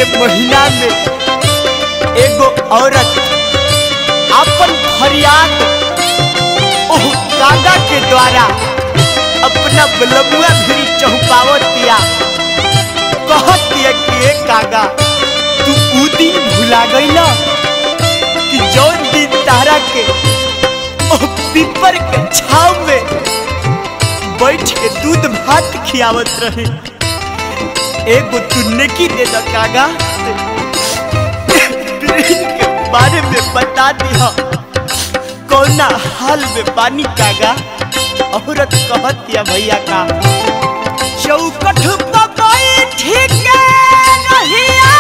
के महीना में एगो औरत अपन फरियाद ओह कागा के द्वारा अपना बलबुआ भी चौपावतिया कहतिया कि ए कागा तू उ दिन भुला गईला कि जौन दिन तारा के ओह पीपर के छाव में बैठ के दूध भात खियावत रहे। एगो तुन्ने की दे द कागा के बारे में बता दिया कौना हाल में पानी कागा। औरत कहतिया भैया का चौकठ पर बैठ के रहिया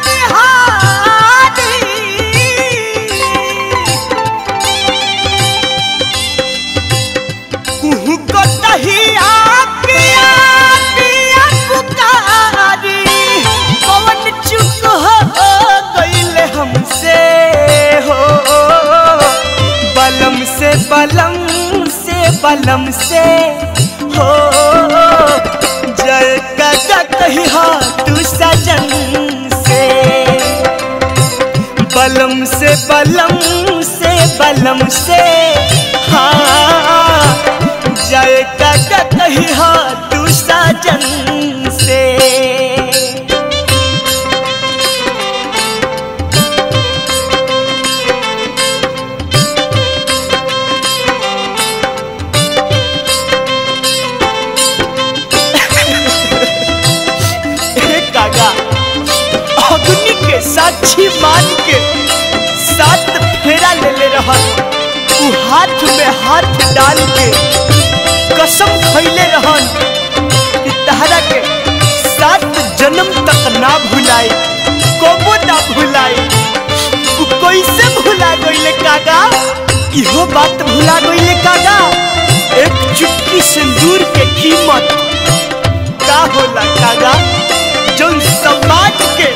तिहारी कुहू को दहिया पिया पिया पुकारी कौन चुप हो गईले हमसे हो बलम से बलम से हो जय कागा कहिया तू सजन से बलम से हाँ जय कागा कहिया तू सजन से। अग्नि के साक्षी मान के 7 फेरा ले ले रहन उ हाथ में हाथ डाल के कसम खैले रहन कि तहरा के 7 जन्म तक ना भुलाई कबो ना भुलाई। उ कैसे भुला गईले कागा इहो बात भुला गईले कागा एक चुटकी सिंदूर के कीमत का होला कागा जौन समाज के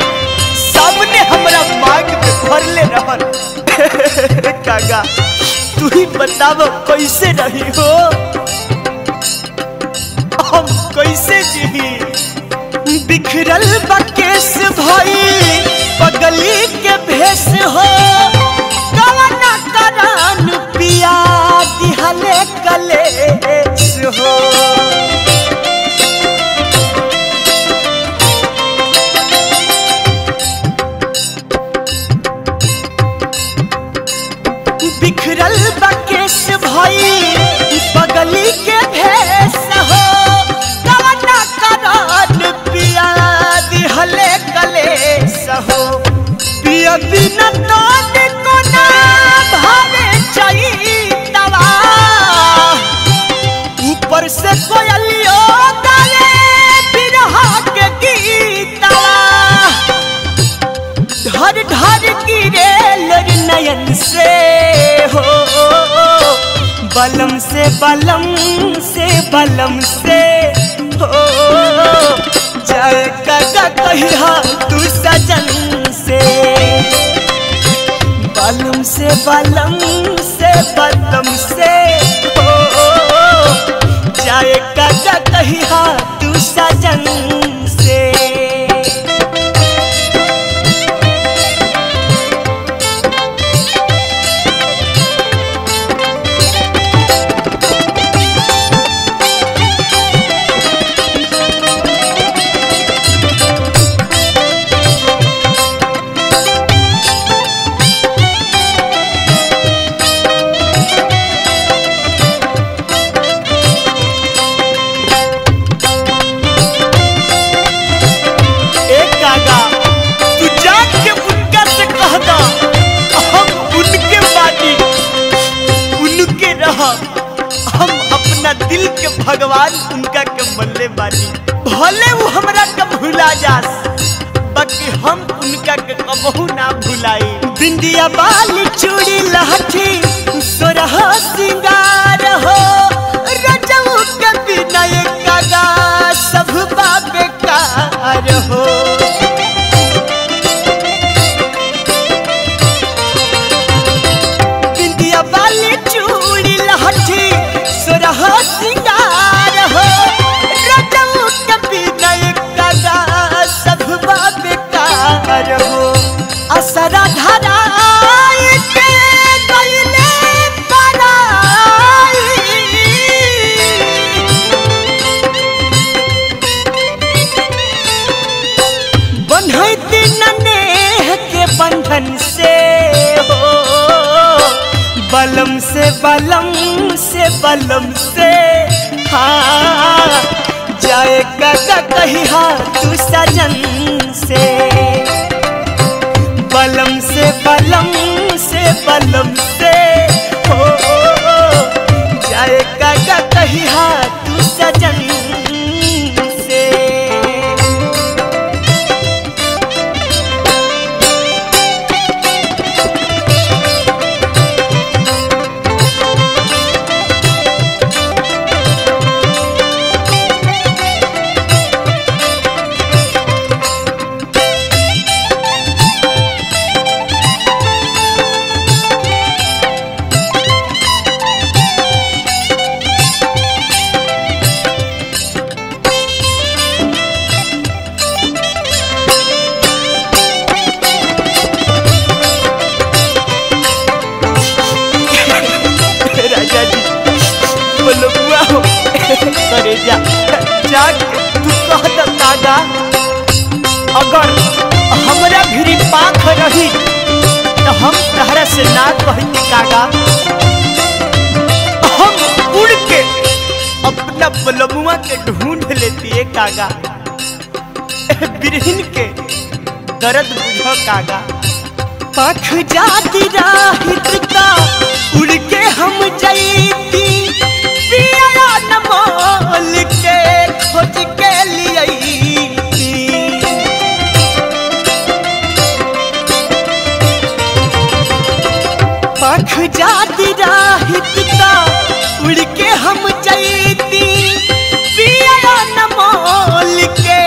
सामने हमरा मांग में भरले रहन। कागा तू ही बताव कैसे रही हो हम कैसे जी बिखरल बकेस भई पगली के भेष हो कवना करान पिया दिहले कलेस हो बिखरल बकेश भई पगली के भेष हो कवना करान पिया दिहले कलेश हो पिया बिना तोन को ना भावे चैतवा ऊपर से कोयलियो गावे बिरहा के गीतवा ढर ढर गिरे लोर नयन से हो बलम से हो जय कागा कहिया तू सजन से बलम से हो जय कागा कहिया तू सजन से। हम अपना दिल के भगवान उनका के मल्ले बानी भले वो हमरा के भुला जास बाकी हम उनका के कबहू ना भुलाई। बिंदिया बाली चूड़ी लहठी सोरह सिंगार हो रजऊ के बिना कागा सब बेकार हो बिंदिया बाली चूड़ी लहठी सोरह सिंगार हो रजऊ के बिना कागा सब बेकार बलम से हाँ जाएगा कहीं हाँ तू सजन से। बलम से हो जाएगा कहीं हाँ तू सजन से। करे जा तू कह दादा अगर हमरा भिरी पाख रही तो हम तहरा से ना कहती कागा। हम उड़ के अपना बलमुआ के ढूंढ लेती है कागा। बिरहिन के दर्द बुझो कागा। पाख जाती राहिता उड़ के हम जाती पिया नमोल के खोज के लिए पाख जाती राहिता उड़ के हम जाती पिया नमोल के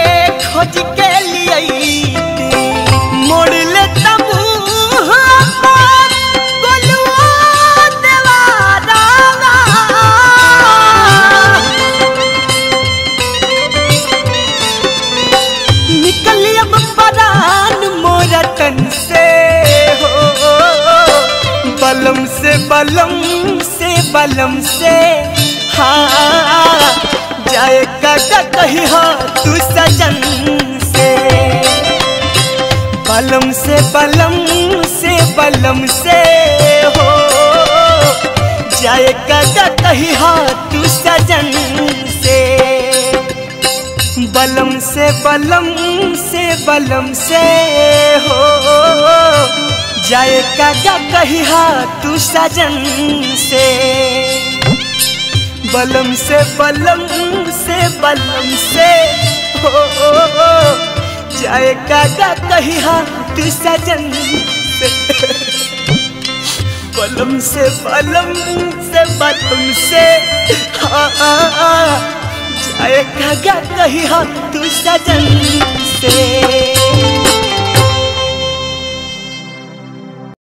खोज के लिए मोड़ लेता बलम से हाँ जाएगा कहीं हाँ तू सजन से। बलम से हो जाएगा कहीं हाँ तू सजन से। बलम से हो जाएगा कहीं हाँ तू सजन से। बलम से हो जाएगा कहीं हाँ तू सजन से। बलम से हाँ जाएगा कहीं हाँ तू सजन से।